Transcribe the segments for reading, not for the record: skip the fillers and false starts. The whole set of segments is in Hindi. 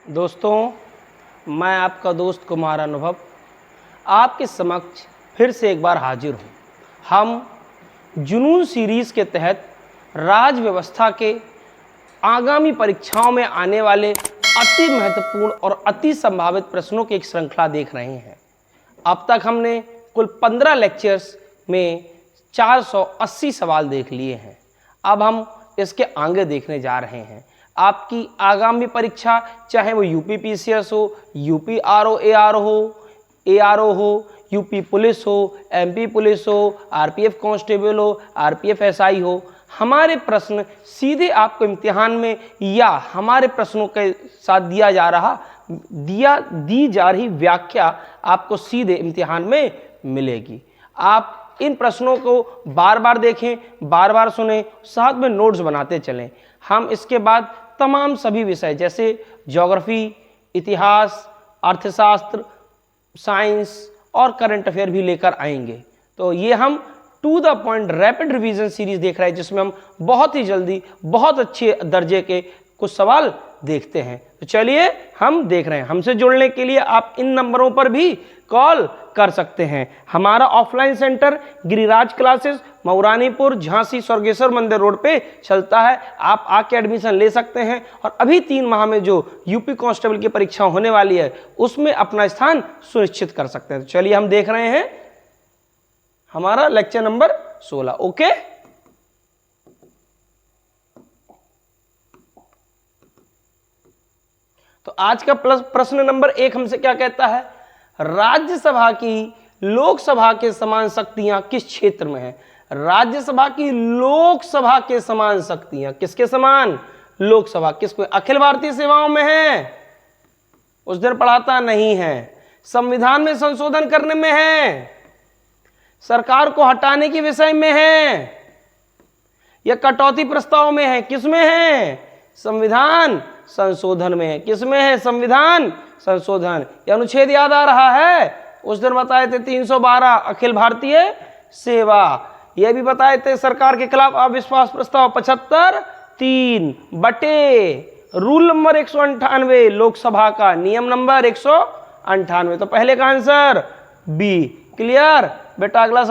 दोस्तों, मैं आपका दोस्त कुमार अनुभव आपके समक्ष फिर से एक बार हाजिर हूँ। हम जुनून सीरीज़ के तहत राज्य व्यवस्था के आगामी परीक्षाओं में आने वाले अति महत्वपूर्ण और अति संभावित प्रश्नों की एक श्रृंखला देख रहे हैं। अब तक हमने कुल 15 लेक्चर्स में 480 सवाल देख लिए हैं। अब हम इसके आगे देखने जा रहे हैं। आपकी आगामी परीक्षा, चाहे वो यूपी पीसीएस हो, यूपी आरओ एआरओ हो, यूपी पुलिस हो, एमपी पुलिस हो, आरपीएफ कांस्टेबल हो, आरपीएफ एसआई हो, हमारे प्रश्न सीधे आपको इम्तिहान में या हमारे प्रश्नों के साथ दी जा रही व्याख्या आपको सीधे इम्तिहान में मिलेगी। आप इन प्रश्नों को बार बार देखें, बार बार सुनें, साथ में नोट्स बनाते चलें। हम इसके बाद तमाम सभी विषय जैसे ज्योग्राफी, इतिहास, अर्थशास्त्र, साइंस और करंट अफेयर भी लेकर आएंगे। तो ये हम to the point rapid revision series देख रहे हैं, जिसमें हम बहुत ही जल्दी बहुत अच्छे दर्जे के कुछ सवाल देखते हैं। तो चलिए हम देख रहे हैं। हमसे जुड़ने के लिए आप इन नंबरों पर भी कॉल कर सकते हैं। हमारा offline centre Giriraj classes, Mauranipur, Jhansi, Swargeshwar मंदिर रोड पे चलता है। आप आके एडमिशन ले सकते हैं और अभी 3 माह में जो यूपी कांस्टेबल की परीक्षा होने वाली है उसमें अपना स्थान सुनिश्चित कर सकते हैं। तो चलिए हम देख रहे हैं हमारा लेक्चर नंबर 16। ओके, तो आज का प्रश्न नंबर 1 हमसे क्या कहता है? राज्यसभा की लोकसभा के समान शक्तियां किस क्षेत्र में है? राज्यसभा की लोकसभा के समान शक्तियां किसके समान? लोकसभा। किसको? अखिल भारतीय सेवाओं में है, उस दिन पढ़ाता नहीं है। संविधान में संशोधन करने में है, सरकार को हटाने के विषय में है, या कटौती प्रस्ताव में है? किसमें है? संविधान संशोधन में है। किसमें है? संविधान संशोधन। यह अनुच्छेद याद आ रहा है? उस दिन बताए थे 312 अखिल भारतीय सेवा। यह भी बताए थे सरकार के खिलाफ अविश्वास प्रस्ताव 75(3) बटे रूल नंबर 198 लोकसभा का नियम नंबर 198। तो पहले का आंसर बी। क्लियर बेटा? अगला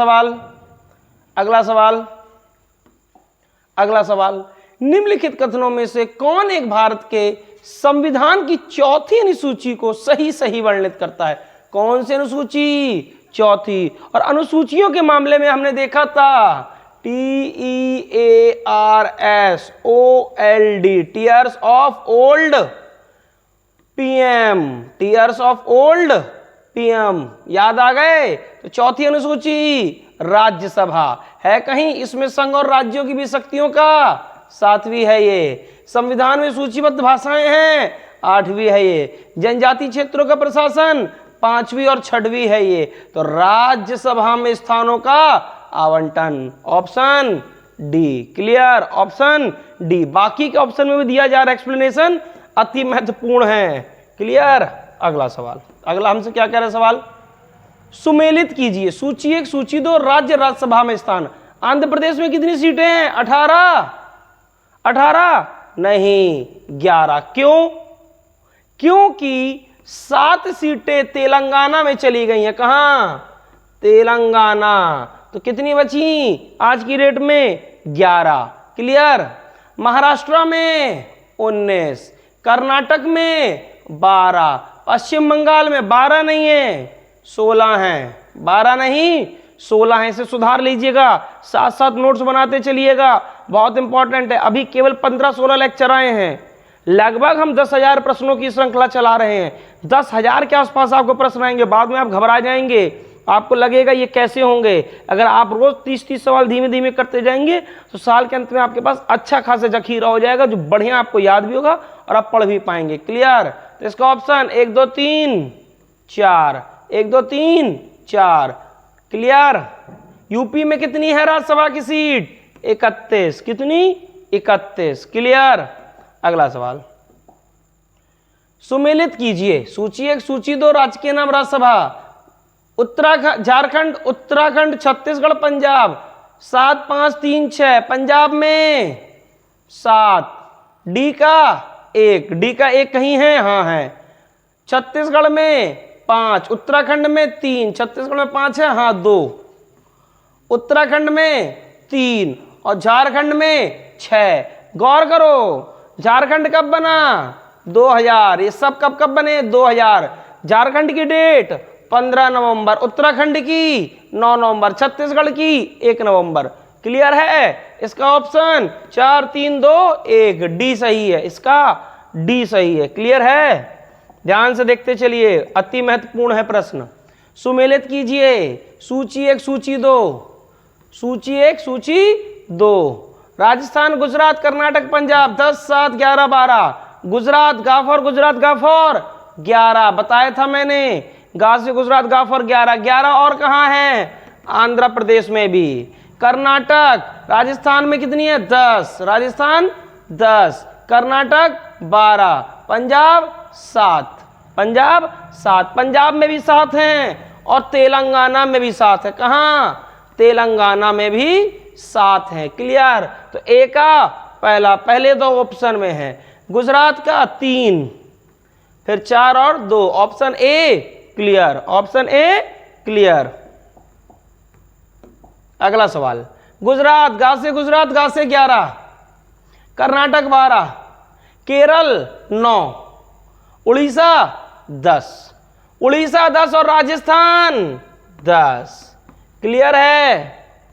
सवाल निम्नलिखित कथनों में से कौन एक भारत के संविधान की चौथी अनुसूची को सही वर्णित करता है? कौन सी अनुसूची? चौथी। और अनुसूचियों के मामले में हमने देखा था TEARSOLD, tears of old PM. याद आ गए? तो चौथी अनुसूची राज्यसभा है। कहीं इसमें संघ और राज्यों की भी शक्तियों का 7वीं है ये। संविधान में सूचीबद्ध भाषाएं हैं, 8वीं है ये। जनजाति क्षेत्रों का प्रशासन 5वीं और 6वीं है ये। तो राज्यसभा में स्थानों का आवंटन option D. Clear? Option D. बाकी के ऑप्शन में भी दिया जा रहा एक्सप्लेनेशन अति महत्वपूर्ण है। क्लियर? अगला सवाल, अगला हमसे क्या कह रहा है सवाल? सुमेलित कीजिए सूची 1 सूची 2 राज्य राज्यसभा में स्थान। आंध्र प्रदेश में कितनी सीटें हैं? 18 नहीं, 11। क्यों? क्योंकि 7 सीटें तेलंगाना में चली गई हैं। कहां? तेलंगाना। तो कितनी बची आज की डेट में? 11। क्लियर? महाराष्ट्र में 19, कर्नाटक में 12, पश्चिम बंगाल में 12 नहीं है, 16 हैं। 12 नहीं 16 है, इसे सुधार लीजिएगा, साथ साथ नोट्स बनाते चलिएगा, बहुत इंपॉर्टेंट है। अभी केवल 15-16 लेक्चर आए हैं, लगभग हम 10,000 प्रश्नों की श्रृंखला चला रहे हैं। 10,000 के आसपास आपको प्रश्न आएंगे, बाद में आप घबरा जाएंगे, आपको लगेगा ये कैसे होंगे। अगर आप रोज 30-30 सवाल धीमे धीमे करते जाएंगे तो साल के अंत में आपके पास अच्छा खासा जखीरा हो जाएगा, जो बढ़िया आपको याद भी होगा और आप पढ़ भी पाएंगे। क्लियर? तो इसका ऑप्शन 1 2 3 4, 1 2 3 4। क्लियर? यूपी में कितनी है राज्यसभा की सीट? 31। कितनी? 31। क्लियर? अगला सवाल, सुमेलित कीजिए सूची 1 सूची 2 राज्य के नाम राज्यसभा। उत्तराखंड, झारखंड, उत्तराखंड, छत्तीसगढ़, पंजाब। 7 5 3 6। पंजाब में 7, डी का 1, डी का 1 कहीं है, हाँ है। छत्तीसगढ़ में 5, उत्तराखंड में 3, छत्तीसगढ़ में 5 है, हाँ 2, उत्तराखंड में 3 और झारखंड में 6। गौर करो, झारखंड कब बना? 2000। ये सब कब कब बने? 2000। झारखंड की डेट 15 नवंबर, उत्तराखंड की 9 नवंबर, छत्तीसगढ़ की 1 नवंबर। क्लियर है? इसका ऑप्शन 4 3 2 1 डी सही है, इसका डी सही है। क्लियर है? ध्यान से देखते चलिए, अति महत्वपूर्ण है प्रश्न। सुमेलित कीजिए सूची 1 सूची 2, सूची 1 सूची 2। राजस्थान, गुजरात, कर्नाटक, पंजाब 10 7 11 12। गुजरात गाफर, गुजरात गाफर 11 बताया था मैंने। गा से गुजरात गाफर 11 और कहाँ है? आंध्र प्रदेश में भी। कर्नाटक, राजस्थान में कितनी है? 10, राजस्थान 10, कर्नाटक 12, पंजाब 7, पंजाब 7, पंजाब में भी 7 हैं और तेलंगाना में भी 7 है। कहाँ? तेलंगाना में भी 7 हैं। क्लियर? तो ए का पहले 2 ऑप्शन में है, गुजरात का 3, फिर 4 और 2, option A clear, option A clear. अगला सवाल, गुजरात गा से 11, कर्नाटक 12, केरल 9, उड़ीसा 10, उड़ीसा 10 और राजस्थान 10। क्लियर है?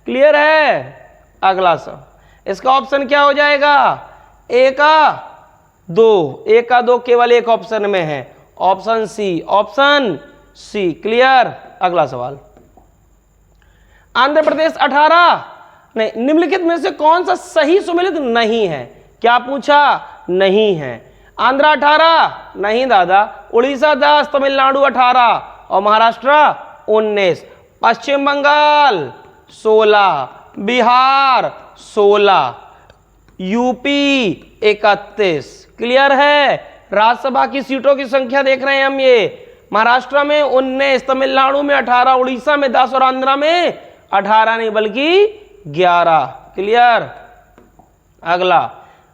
क्लियर है? अगला सब, इसका ऑप्शन क्या हो जाएगा? ए का 2, ए का 2 केवल एक ऑप्शन में है, option C, option C. Clear? अगला सवाल, आंध्र प्रदेश 18 नहीं, निम्नलिखित में से कौन सा सही सुमेलित नहीं है? क्या पूछा? नहीं है। आंध्र 18 नहीं दादा, उड़ीसा 10, तमिलनाडु 18 और महाराष्ट्र 19, पश्चिम बंगाल 16, बिहार 16, यूपी 31। क्लियर है? राज्यसभा की सीटों की संख्या देख रहे हैं हम, ये महाराष्ट्र में 19, तमिलनाडु में 18, उड़ीसा में 10 और आंध्र में 18 नहीं बल्कि 11। क्लियर? अगला,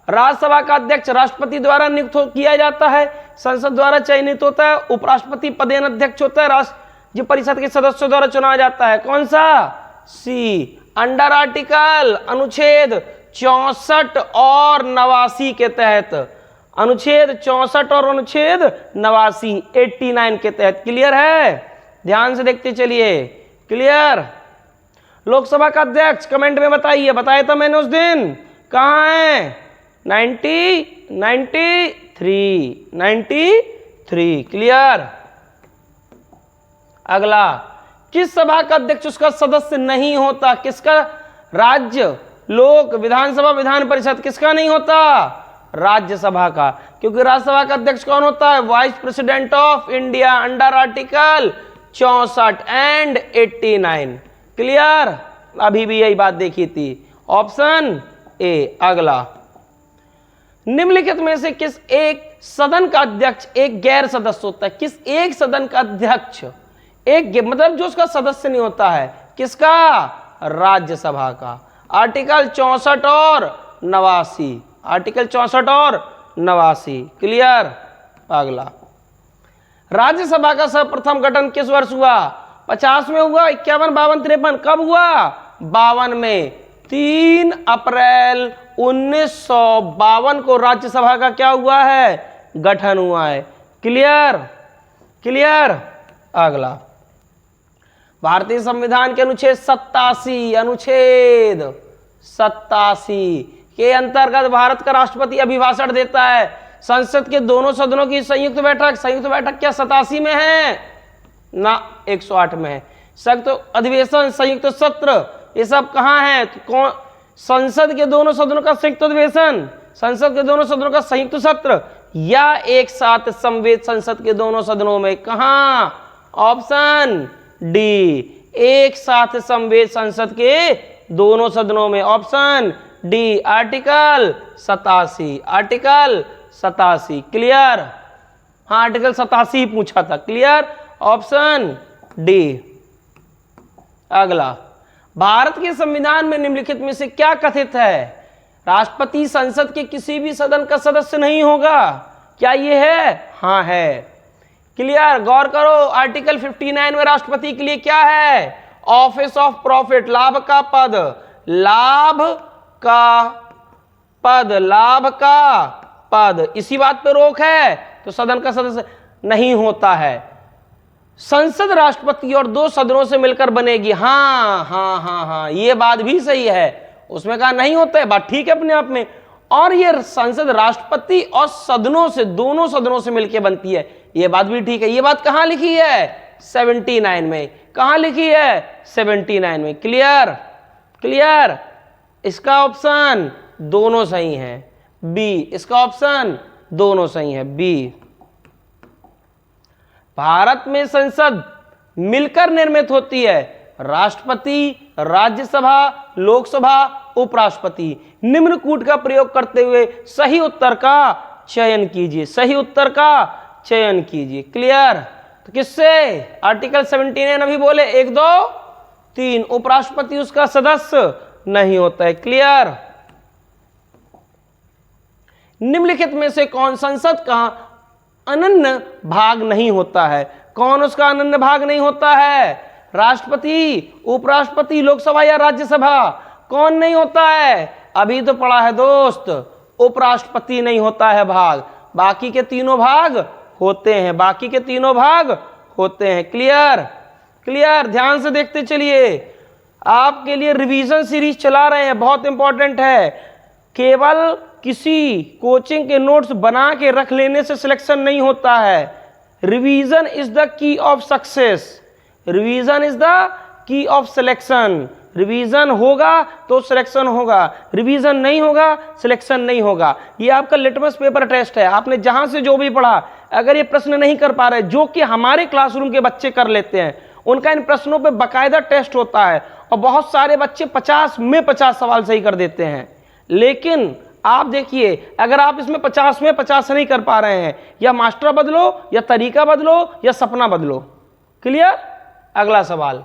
राज्यसभा का अध्यक्ष राष्ट्रपति द्वारा नियुक्त किया जाता है, संसद द्वारा चयनित होता है, उपराष्ट्रपति पदेन अध्यक्ष होता है, राज्य परिषद के सदस्यों द्वारा चुना जाता है। कौन सा? सी, अंडर आर्टिकल अनुच्छेद 64 और 89 के तहत, अनुच्छेद 64 और अनुच्छेद 89 89 के तहत। क्लियर है? ध्यान से देखते चलिए। क्लियर? लोकसभा का अध्यक्ष कमेंट में बताइए, बताया था मैंने उस दिन, कहाँ है? 93। क्लियर? अगला, किस सभा का अध्यक्ष उसका सदस्य नहीं होता? किसका? राज्य, लोक, विधानसभा, विधान परिषद, किसका नहीं होता? राज्यसभा का। क्योंकि राज्यसभा का अध्यक्ष कौन होता है? Vice president of India, under article 64 and 89। Clear? अभी भी यही बात देखी थी, ऑप्शन ए। अगला, निम्नलिखित में से किस एक सदन का अध्यक्ष एक गैर सदस्य होता है? किस एक सदन का अध्यक्ष एक मतलब जो उसका सदस्य नहीं होता है? किसका? राज्यसभा का। आर्टिकल 64 और 89, आर्टिकल 64 और 89। क्लियर? अगला, राज्यसभा का सर्वप्रथम गठन किस वर्ष हुआ? 50 में हुआ, 51, 52, 53। कब हुआ? 52 में। 3 अप्रैल 1952 को राज्यसभा का क्या हुआ है? गठन हुआ है। क्लियर? क्लियर? अगला, भारतीय संविधान के अनुच्छेद 87 के अंतर्गत भारत का राष्ट्रपति अभिभाषण देता है। संसद के दोनों सदनों की संयुक्त बैठक क्या 87 में है ना? 108 में है। संयुक्त अधिवेशन, संयुक्त सत्र, ये सब कहाँ है? तो कौन? संसद के दोनों सदनों का संयुक्त अधिवेशन, संसद के दोनों सदनों का संयुक्त सत्र, या एक साथ संवेद संसद के दोनों सदनों में? कहाँ? ऑप्शन डी, एक साथ संवेद संसद के दोनों सदनों में, option D, article 87, article 87। Clear? हाँ, आर्टिकल 87 पूछा था। क्लियर? Option D. अगला, भारत के संविधान में निम्नलिखित में से क्या कथित है? राष्ट्रपति संसद के किसी भी सदन का सदस्य नहीं होगा। क्या ये है? हाँ है। क्लियर? गौर करो, आर्टिकल 59 में राष्ट्रपति के लिए क्या है? ऑफिस ऑफ प्रॉफिट, लाभ का पद, लाभ का पद, लाभ का पद। इसी बात पे रोक है तो सदन का सदस्य नहीं होता है। संसद राष्ट्रपति और 2 सदनों से मिलकर बनेगी। हाँ हाँ हाँ हाँ, ये बात भी सही है। उसमें कहा नहीं होता है, बात ठीक है अपने आप में। और ये संसद राष्ट्रपति और सदनों से, दोनों सदनों से मिलकर बनती है, ये बात भी ठीक है। ये बात कहां लिखी है? 79 में। कहां लिखी है? 79 में। क्लियर? क्लियर? इसका ऑप्शन दोनों सही है, बी। इसका ऑप्शन दोनों सही है, बी। भारत में संसद मिलकर निर्मित होती है, राष्ट्रपति, राज्यसभा, लोकसभा, उपराष्ट्रपति। निम्न कूट का प्रयोग करते हुए सही उत्तर का चयन कीजिए, सही उत्तर का चयन कीजिए। क्लियर? तो किससे? आर्टिकल 79 अभी बोले 1 2 3, उपराष्ट्रपति उसका सदस्य नहीं होता है। क्लियर? निम्नलिखित में से कौन संसद का अनन्य भाग नहीं होता है? कौन उसका अनन्य भाग नहीं होता है? राष्ट्रपति, उपराष्ट्रपति, लोकसभा या राज्यसभा? कौन नहीं होता है? अभी तो पढ़ा है दोस्त, उपराष्ट्रपति नहीं होता है भाग, बाकी के तीनों भाग होते हैं, बाकी के तीनों भाग होते हैं। क्लियर? क्लियर? ध्यान से देखते चलिए, आपके लिए रिवीजन सीरीज चला रहे हैं, बहुत इंपॉर्टेंट है। केवल किसी कोचिंग के नोट्स बना के रख लेने से सिलेक्शन नहीं होता है। Revision is the key of success, revision is the key of selection. Revision होगा तो सिलेक्शन होगा, रिवीजन नहीं होगा सिलेक्शन नहीं होगा। ये आपका लिटमस पेपर टेस्ट है। आपने जहां से जो भी पढ़ा, अगर ये प्रश्न नहीं कर पा रहे, जो कि हमारे क्लासरूम के बच्चे कर लेते हैं, उनका इन प्रश्नों पे बाकायदा टेस्ट होता है और बहुत सारे बच्चे 50 में 50 सवाल सही कर देते हैं। लेकिन आप देखिए, अगर आप इसमें 50 में 50 नहीं कर पा रहे हैं, या मास्टर बदलो, या तरीका बदलो, या सपना बदलो। क्लियर? अगला सवाल,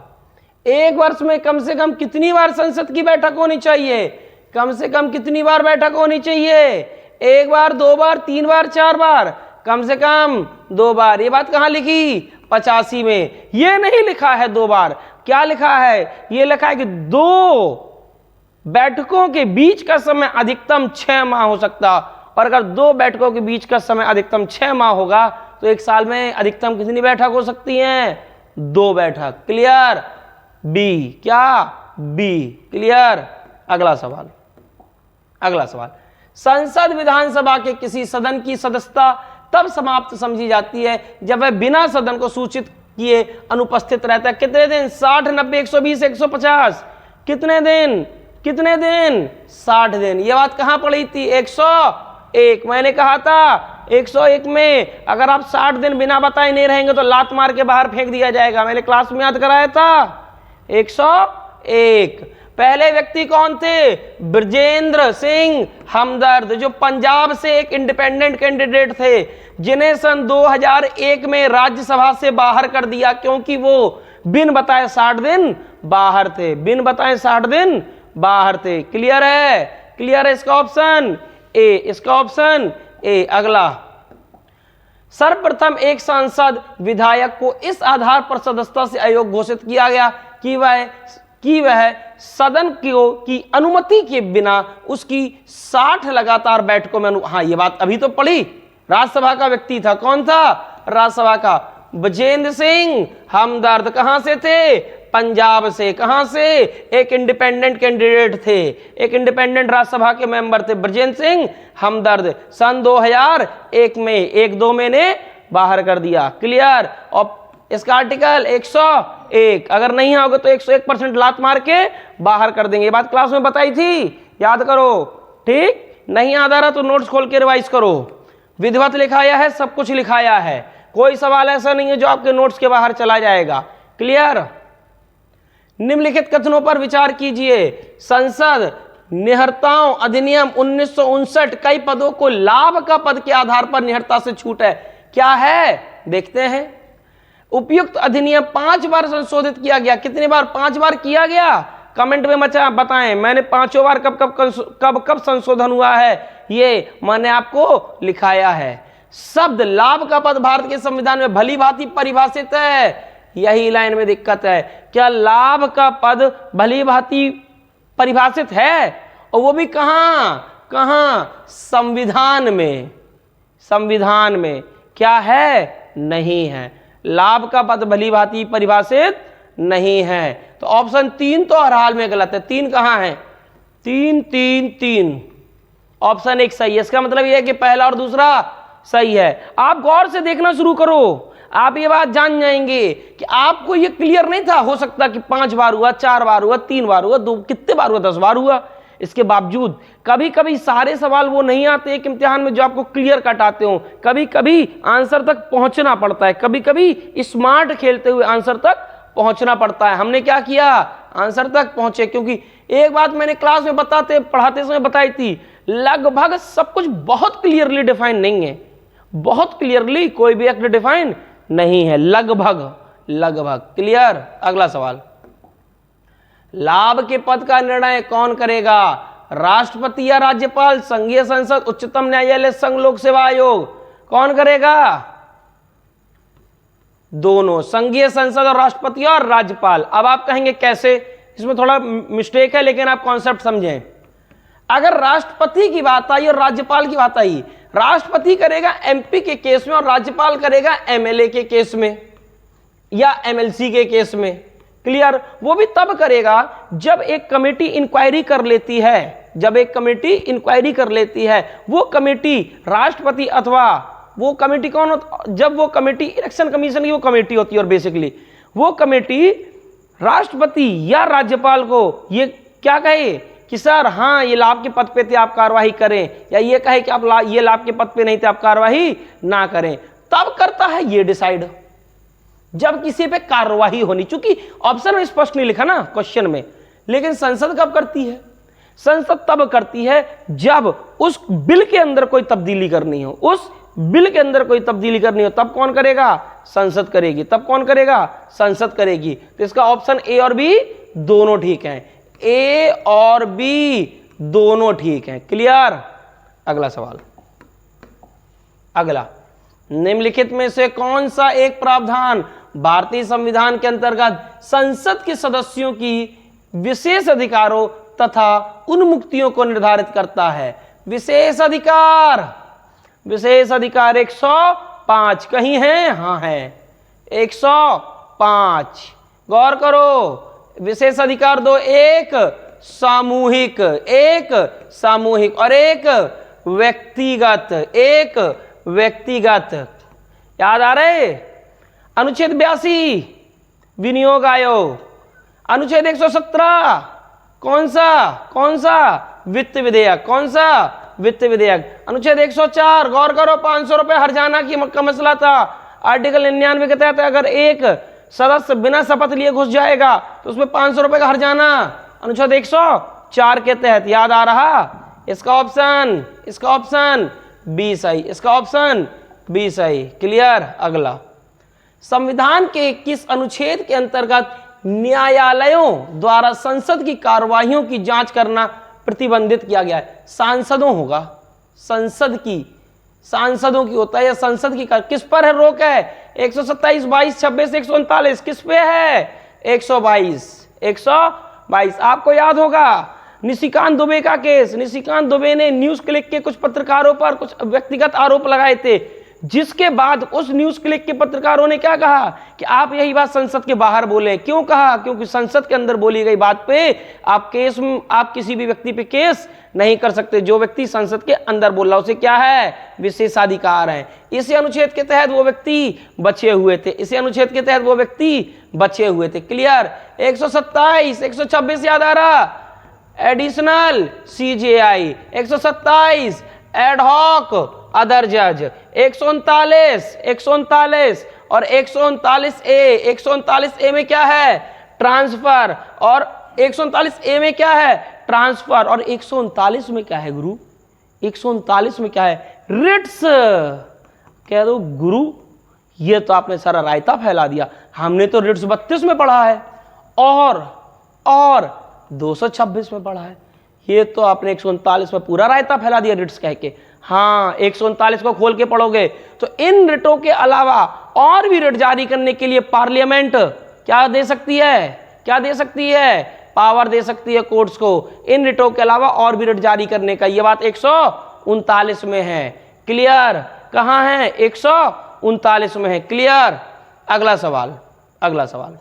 एक वर्ष में कम से कम कितनी बार संसद की बैठक होनी चाहिए? कम से कम कितनी बार बैठक होनी चाहिए? 1 बार, 2 बार, 3 बार, 4 बार? कम से कम 2 बार। ये बात कहां लिखी? 85 में। ये नहीं लिखा है 2 बार, क्या लिखा है? ये लिखा है कि 2 बैठकों के बीच का समय अधिकतम 6 माह हो सकता। और अगर 2 बैठकों के बीच का समय अधिकतम 6 माह होगा तो 1 साल में अधिकतम कितनी बैठक हो सकती हैं? 2 बैठक। क्लियर? बी। क्या? बी। क्लियर? अगला सवाल, अगला सवाल, संसद विधानसभा के किसी सदन की सदस्यता तब समाप्त समझी जाती है जब वह बिना सदन को सूचित किए अनुपस्थित रहता है। कितने दिन? 60, 90, 120, 150? कितने दिन? कितने दिन? 60 दिन। ये बात कहां पढ़ी थी? 101। मैंने कहा था 101 में अगर आप 60 दिन बिना बताए नहीं रहेंगे तो लात मार के बाहर फेंक दिया जाएगा। मैंने क्लास में याद कराया था 101। पहले व्यक्ति कौन थे? बृजेंद्र सिंह हमदर्द, जो पंजाब से एक इंडिपेंडेंट कैंडिडेट थे, जिन्हें सन 2001 में राज्यसभा से बाहर कर दिया क्योंकि वो बिन बताए 60 दिन बाहर थे, बिन बताए 60 दिन बाहर थे। क्लियर है? क्लियर है? इसका ऑप्शन ए, इसका ऑप्शन ए। अगला, सर्वप्रथम एक सांसद विधायक को इस आधार पर सदस्यता से अयोग्य घोषित किया गया कि वह सदन की अनुमति के बिना उसकी 60 लगातार बैठकों में हाँ, ये बात अभी तो पढ़ी। राज्यसभा का व्यक्ति था, कौन था? राज्यसभा का बृजेंद्र सिंह हमदर्द। कहां से थे? पंजाब से। कहां से? एक इंडिपेंडेंट कैंडिडेट थे, एक इंडिपेंडेंट राज्यसभा के मेंबर थे बृजेंद्र सिंह हमदर्द। सन 2001 में 1-2 महीने बाहर कर दिया। क्लियर? और इसका आर्टिकल 101, अगर नहीं होगा तो 101% लात मार के बाहर कर देंगे। ये बात क्लास में बताई थी, याद करो। ठीक? नहीं याद आ रहा तो नोट्स खोल के रिवाइज करो। विधिवत लिखाया है, सब कुछ लिखाया है, कोई सवाल ऐसा नहीं है जो आपके नोट्स के बाहर चला जाएगा। क्लियर? निम्नलिखित कथनों पर विचार कीजिए। संसद निहरताओं अधिनियम 1959 कई पदों को लाभ का पद के आधार पर निहरता से छूट है। क्या है? देखते हैं। उपयुक्त अधिनियम 5 बार संशोधित किया गया। कितने बार? 5 बार किया गया। कमेंट में मचा बताएं मैंने 5 बार कब संशोधन हुआ है, ये मैंने आपको लिखाया है। शब्द लाभ का पद भारत के संविधान में भली भांति परिभाषित है, यही लाइन में दिक्कत है। क्या लाभ का पद भली भांति परिभाषित है? और वो भी कहां संविधान में। संविधान में क्या है? नहीं है। लाभ का पद भली भांति परिभाषित नहीं है। तो ऑप्शन 3 तो हर हाल में गलत है। 3 कहां है? 3 ऑप्शन 1 सही है। इसका मतलब यह है कि पहला और दूसरा सही है। आप गौर से देखना शुरू करो, आप ये बात जान जाएंगे कि आपको ये क्लियर नहीं था। हो सकता कि 5 बार हुआ, 4 बार हुआ, 3 बार हुआ, 2 कितने बार हुआ, 10 बार हुआ। इसके बावजूद कभी कभी सारे सवाल वो नहीं आते एक इम्तिहान में जो आपको क्लियर कट आते हो। कभी कभी आंसर तक पहुंचना पड़ता है, कभी कभी स्मार्ट खेलते हुए आंसर तक पहुंचना पड़ता है। हमने क्या किया? आंसर तक पहुंचे। क्योंकि एक बात मैंने क्लास में पढ़ाते समय बताई थी, लगभग सब कुछ बहुत क्लियरली डिफाइन नहीं है। बहुत क्लियरली कोई भी एक्ट डिफाइन नहीं है, लगभग क्लियर। अगला सवाल, लाभ के पद का निर्णय कौन करेगा? राष्ट्रपति या राज्यपाल, संघीय संसद, उच्चतम न्यायालय, संघ लोक सेवा आयोग? कौन करेगा? दोनों, संघीय संसद और राष्ट्रपति और राज्यपाल। अब आप कहेंगे कैसे? इसमें थोड़ा मिस्टेक है, लेकिन आप कॉन्सेप्ट समझें। अगर राष्ट्रपति की बात आई और राज्यपाल की बात आई, राष्ट्रपति करेगा एमपी के केस में और राज्यपाल करेगा एमएलए के केस में या एमएलसी के केस में। क्लियर? वो भी तब करेगा जब एक कमेटी इंक्वायरी कर लेती है। जब एक कमेटी इंक्वायरी कर लेती है, वो कमेटी राष्ट्रपति अथवा वो कमेटी कौन होता? जब वो कमेटी इलेक्शन कमीशन की वो कमेटी होती है और बेसिकली वो कमेटी राष्ट्रपति या राज्यपाल को ये क्या कहे कि सर हाँ ये लाभ के पद पे थे आप कार्रवाई करें, या ये कहे कि आप ये लाभ के पद पे नहीं थे आप कार्रवाई ना करें, तब करता है ये डिसाइड जब किसी पे कार्रवाई होनी। चूंकि ऑप्शन में स्पष्ट नहीं लिखा ना क्वेश्चन में, लेकिन संसद कब करती है? संसद तब करती है जब उस बिल के अंदर कोई तब्दीली करनी हो। उस बिल के अंदर कोई तब्दीली करनी हो तब कौन करेगा? संसद करेगी। तब कौन करेगा? संसद करेगी। तो इसका ऑप्शन ए और बी दोनों ठीक हैं। ए और बी दोनों ठीक हैं। क्लियर? अगला सवाल, अगला, निम्नलिखित में से कौन सा एक प्रावधान भारतीय संविधान के अंतर्गत संसद के सदस्यों की विशेष अधिकारों तथा उन्मुक्तियों को निर्धारित करता है? विशेष अधिकार 105 कहीं है? हाँ है, 105। गौर करो, विशेष अधिकार दो, एक सामूहिक और एक व्यक्तिगत। याद आ रहे? अनुच्छेद 82 विनियोग आयोग, अनुच्छेद 117 कौन सा? वित्त विधेयक। कौन सा? वित्त विधेयक। अनुच्छेद 104 गौर करो, 500 रुपए हर्जाना का मसला था। आर्टिकल 99 के तहत अगर एक सदस्य बिना शपथ लिए घुस जाएगा तो उसमें 500 रुपए का हर्जाना, अनुच्छेद 104 के तहत। याद आ रहा? इसका ऑप्शन बी सही। इसका ऑप्शन बी सही। क्लियर? अगला, संविधान के किस अनुच्छेद के अंतर्गत न्यायालयों द्वारा संसद की कार्यवाहियों की जांच करना प्रतिबंधित किया गया है? सांसदों होगा, सांसदों की होता है, या संसद की किस पर है रोक है? 127, 22, 26, 139 किस पे है? 122। आपको याद होगा निशिकांत दुबे का केस। निशिकांत दुबे ने न्यूज क्लिक के कुछ पत्रकारों पर कुछ व्यक्तिगत आरोप लगाए थे, जिसके बाद उस न्यूज क्लिक के पत्रकारों ने क्या कहा कि आप यही बात संसद के बाहर बोले। क्यों कहा? क्योंकि संसद के अंदर बोली गई बात पे आप किसी भी व्यक्ति पे केस नहीं कर सकते। जो व्यक्ति संसद के अंदर बोल रहा उसे क्या है? विशेषाधिकार है। इसी अनुच्छेद के तहत वो व्यक्ति बचे हुए थे। क्लियर? 127, 126 याद आ रहा? एडिशनल सीजेआई, 127 एडहॉक अदर जज, 139 और 139 ए में क्या है? ट्रांसफर। और 139 ए में क्या है? ट्रांसफर। और 139 में क्या है गुरु? 139 में क्या है? रिट्स। कह दो गुरु ये तो आपने सारा रायता फैला दिया, हमने तो रिट्स 32 में पढ़ा है। और 226 में पढ़ा है। ये तो आपने 139 में पूरा रायता फैला दिया रिट्स कह के। हाँ, 139 को खोल के पढ़ोगे तो इन रिटों के अलावा और भी रिट जारी करने के लिए पार्लियामेंट क्या दे सकती है, क्या दे सकती है, पावर दे सकती है कोर्ट्स को, इन रिटों के अलावा और भी रिट जारी करने का। ये बात 139 में है। क्लियर? कहाँ है? 139 में है। क्लियर? अगला सवाल, अगला सवाल।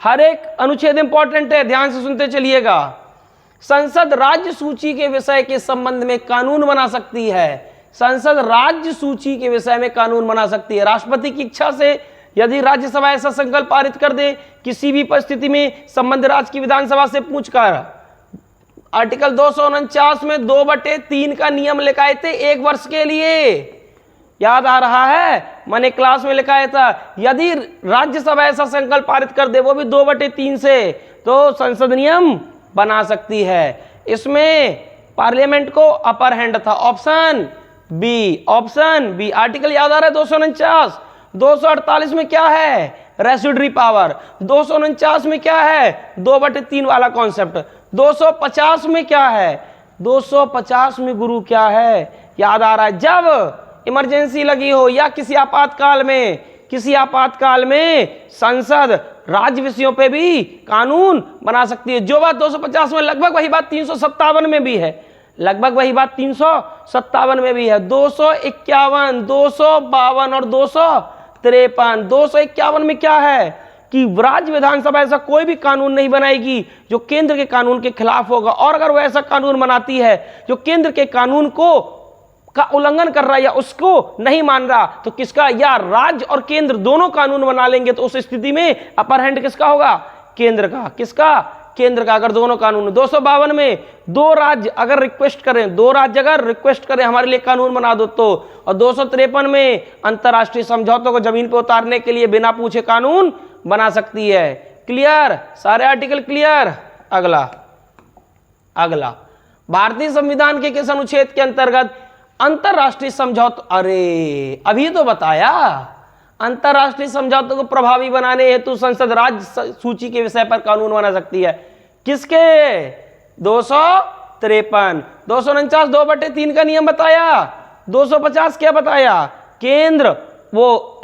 हर एक अनुच्छेद इंपॉर्टेंट है, ध्यान से सुनते चलिएगा। संसद राज्य सूची के विषय के संबंध में कानून बना सकती है। संसद राज्य सूची के विषय में कानून बना सकती है। राष्ट्रपति की इच्छा से यदि राज्यसभा ऐसा संकल्प पारित कर दे किसी भी परिस्थिति में संबंधित राज्य की विधानसभा से पूछकर, आर्टिकल 249 में 2/3 का नियम लिखाए थे 1 वर्ष के लिए, याद आ रहा है? मैंने क्लास में लिखाया था, यदि राज्यसभा ऐसा संकल्प पारित कर दे वो भी 2/3 से, तो संसद नियम बना सकती है। इसमें पार्लियामेंट को अपर हैंड था। Option B, option B. Article याद आ रहा है 249। 248 में क्या है? Residuary power. 249 में क्या है? 2/3 वाला कॉन्सेप्ट। 250 में क्या है? 250 में गुरु क्या है? याद आ रहा है, जब इमरजेंसी लगी हो या किसी आपातकाल में, किसी आपातकाल में संसद राज्य विषयों पे भी कानून बना सकती है। जो बात 250 में, लगभग वही बात 357 में भी है, लगभग वही बात 357 में भी है। 251, 252 और 253। 251 में क्या है कि राज्य विधानसभा ऐसा कोई भी कानून नहीं बनाएगी जो केंद्र के कानून के खिलाफ होगा, और अगर वो ऐसा कानून बनाती है जो केंद्र के कानून को का उल्लंघन कर रहा है या उसको नहीं मान रहा, तो किसका, या राज्य और केंद्र दोनों कानून बना लेंगे, तो उस स्थिति में अपर हैंड किसका होगा? केंद्र का। किसका? केंद्र का। अगर दोनों कानून, 252 में 2 राज्य अगर रिक्वेस्ट करें, 2 राज्य अगर रिक्वेस्ट करें हमारे लिए कानून बना दो तो, और 253 में अंतरराष्ट्रीय समझौतों को जमीन पर उतारने के लिए बिना पूछे कानून बना सकती है। क्लियर? सारे आर्टिकल क्लियर? अगला, अगला, भारतीय संविधान के किस अनुच्छेद के अंतर्गत अंतरराष्ट्रीय समझौता, अरे अभी तो बताया, अंतरराष्ट्रीय समझौतों को प्रभावी बनाने हेतु संसद राज्य सूची के विषय पर कानून बना सकती है। किसके? 253। 249 2/3 का नियम बताया। 250 क्या बताया? केंद्र वो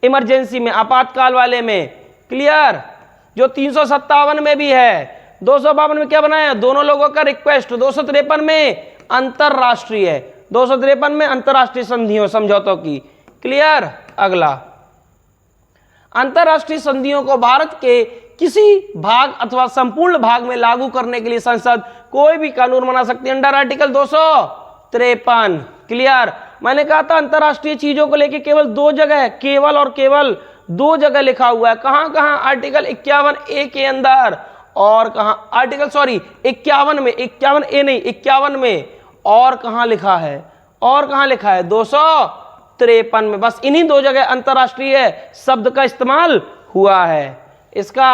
इमरजेंसी में, आपातकाल वाले में। क्लियर? जो 357 में भी है। 252 में क्या बनाया? दोनों लोगों का रिक्वेस्ट। 253 में अंतरराष्ट्रीय, 253 में अंतरराष्ट्रीय संधियों समझौतों की। क्लियर? अगला, अंतरराष्ट्रीय संधियों को भारत के किसी भाग अथवा संपूर्ण भाग में लागू करने के लिए संसद कोई भी कानून बना सकती है अंडर आर्टिकल 253। क्लियर? मैंने कहा था अंतरराष्ट्रीय चीजों को लेके केवल 2 जगह, केवल और केवल 2 जगह लिखा हुआ है। कहां कहां? आर्टिकल 51A के अंदर, और कहां? आर्टिकल 51 में, 51A नहीं, 51 में। और कहां लिखा है? और कहां लिखा है? 253 में। बस इन्हीं 2 जगह अंतरराष्ट्रीय शब्द का इस्तेमाल हुआ है। इसका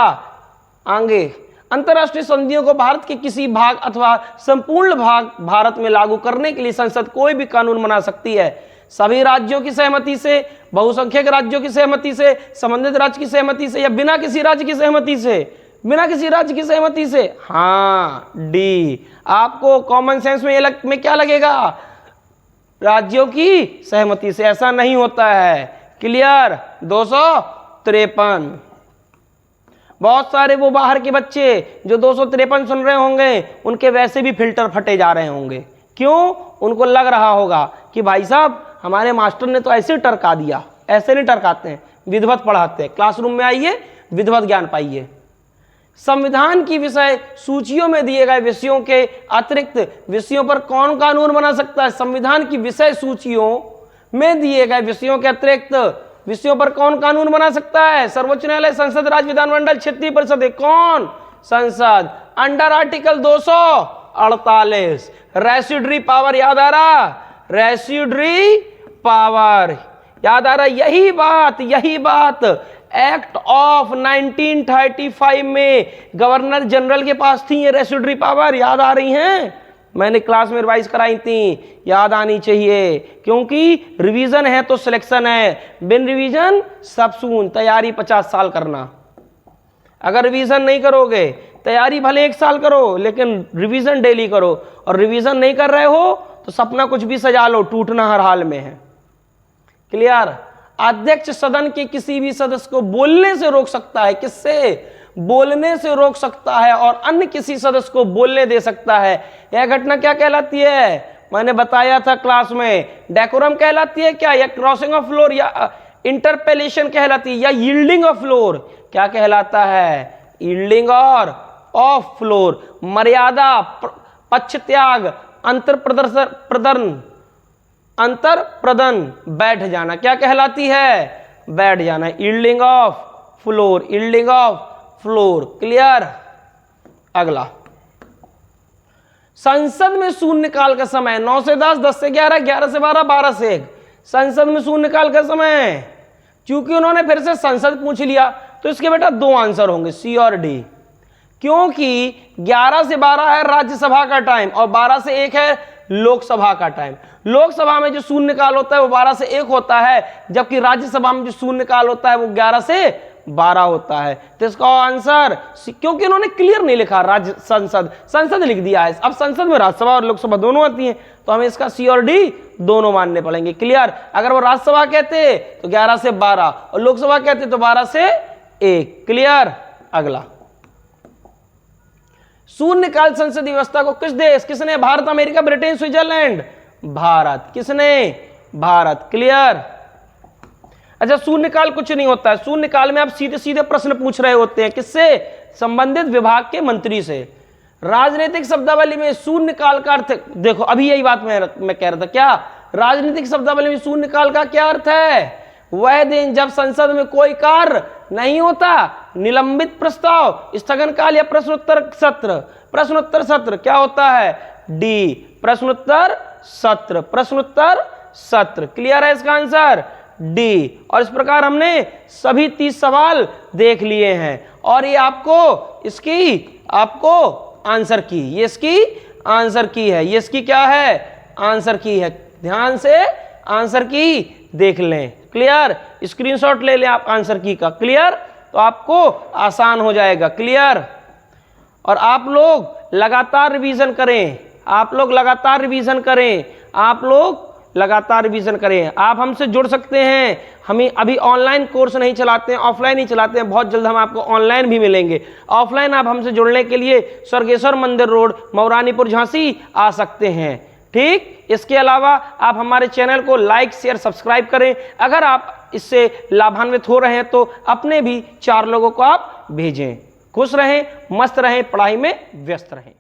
आगे, अंतरराष्ट्रीय संधियों को भारत के किसी भाग अथवा संपूर्ण भाग भारत में लागू करने के लिए संसद कोई भी कानून बना सकती है, सभी राज्यों की सहमति से, बहुसंख्यक राज्यों की सहमति से, संबंधित राज्य की सहमति से, या बिना किसी राज्य की सहमति से। बिना किसी राज्य की सहमति से। हाँ, डी। आपको कॉमन सेंस में क्या लगेगा? राज्यों की सहमति से। ऐसा नहीं होता है। क्लियर? 253। बहुत सारे वो बाहर के बच्चे जो 253 सुन रहे होंगे, उनके वैसे भी फिल्टर फटे जा रहे होंगे। क्यों? उनको लग रहा होगा कि भाई साहब हमारे मास्टर ने तो ऐसे टरका दिया। ऐसे नहीं टरकाते हैं, विधिवत पढ़ाते हैं। क्लासरूम में आइए, विधिवत ज्ञान पाइए। संविधान की विषय सूचियों में दिए गए विषयों के अतिरिक्त विषयों पर कौन कानून बना सकता है? संविधान की विषय सूचियों में दिए गए विषयों के अतिरिक्त विषयों पर कौन कानून बना सकता है? सर्वोच्च न्यायालय, संसद, राज्य विधानमंडल, क्षेत्रीय परिषद। कौन? संसद। Under article 248 residuary power. याद आ रहा? रेसिडरी पावर याद आ रहा? यही बात एक्ट ऑफ 1935 में गवर्नर जनरल के पास थी ये रेसिडरी पावर। याद आ रही हैं? मैंने क्लास में रिवाइज कराई थी, याद आनी चाहिए, क्योंकि रिवीजन है तो सिलेक्शन है। बिन रिवीजन सब सून। तैयारी 50 साल करना। अगर रिवीजन नहीं करोगे तैयारी भले 1 साल करो लेकिन रिवीजन डेली करो, और रिवीजन नहीं कर रहे हो तो सपना कुछ भी सजा लो, टूटना हर हाल में है। क्लियर? अध्यक्ष सदन के किसी भी सदस्य को बोलने से रोक सकता है। किससे? बोलने से रोक सकता है, और अन्य किसी सदस्य को बोलने दे सकता है। यह घटना क्या कहलाती है? मैंने बताया था क्लास में, डेकोरम कहलाती है क्या, या क्रॉसिंग ऑफ फ्लोर, या इंटरपेलेशन कहलाती है, या यील्डिंग ऑफ फ्लोर? क्या कहलाता है? यील्डिंग और ऑफ फ्लोर। मर्यादा, पक्ष त्याग, अंतर प्रदर्शन, बैठ जाना, क्या कहलाती है? बैठ जाना। Yielding of floor, yielding of floor. Clear? अगला, संसद में शून्यकाल का समय 9 से 10, 10 से 11, 11 से 12, 12 से 1। संसद में शून्यकाल का समय, क्योंकि उन्होंने फिर से संसद पूछ लिया तो इसके बेटा 2 आंसर होंगे, सी और डी। क्योंकि 11 से 12 है राज्यसभा का टाइम, और 12 से 1 है लोकसभा का टाइम। लोकसभा में जो शून्यकाल होता है वो 12 से 1 होता है, जबकि राज्यसभा में जो शून्यकाल होता है वो 11 से 12 होता है। तो इसका आंसर, क्योंकि उन्होंने क्लियर नहीं लिखा राज्य संसद लिख दिया है। अब संसद में राज्यसभा और लोकसभा दोनों आती हैं, तो हमें इसका सी और डी दोनों मानने पड़ेंगे। क्लियर? अगर वो राज्यसभा कहते तो 11 से 12, और लोकसभा कहते तो 12 से 1। क्लियर? अगला, शून्यकाल संसदीय व्यवस्था को किसने? Bharat, America, Britain, Switzerland. Bharat. किसने? भारत। क्लियर? अच्छा, शून्यकाल कुछ नहीं होता है। शून्यकाल में आप सीधे सीधे प्रश्न पूछ रहे होते हैं। किससे? संबंधित विभाग के मंत्री से। राजनीतिक शब्दावली में शून्यकाल का अर्थ देखो, अभी यही बात मैं कह रहा था। क्या राजनीतिक शब्दावली में शून्यकाल का क्या अर्थ है? वह दिन जब संसद में कोई कार्य नहीं होता, निलंबित प्रस्ताव, स्थगन काल या प्रश्नोत्तर सत्र। प्रश्नोत्तर सत्र क्या होता है? डी, प्रश्नोत्तर सत्र, प्रश्नोत्तर सत्र। क्लियर है इसका आंसर? डी। और इस प्रकार हमने सभी 30 सवाल देख लिए हैं, और ये आपको आंसर की, ये इसकी आंसर की है, ये इसकी क्या है? आंसर की है। ध्यान से आंसर की देख लें। क्लियर? स्क्रीनशॉट ले लें आप आंसर की का। क्लियर? तो आपको आसान हो जाएगा। क्लियर? और आप लोग लगातार रिवीजन करें, आप लोग लगातार रिवीजन करें, आप लोग लगातार रिवीजन करें। आप हमसे जुड़ सकते हैं। हमें अभी ऑनलाइन कोर्स नहीं चलाते हैं, ऑफलाइन ही चलाते हैं। बहुत जल्द हम आपको ऑनलाइन भी मिलेंगे। ऑफलाइन आप हमसे जुड़ने के लिए स्वर्गेश्वर मंदिर रोड, मौरानीपुर, झांसी आ सकते हैं। ठीक? इसके अलावा आप हमारे चैनल को लाइक, शेयर, सब्सक्राइब करें। अगर आप इससे लाभान्वित हो रहे हैं तो अपने भी 4 लोगों को आप भेजें। खुश रहें, मस्त रहें, पढ़ाई में व्यस्त रहें।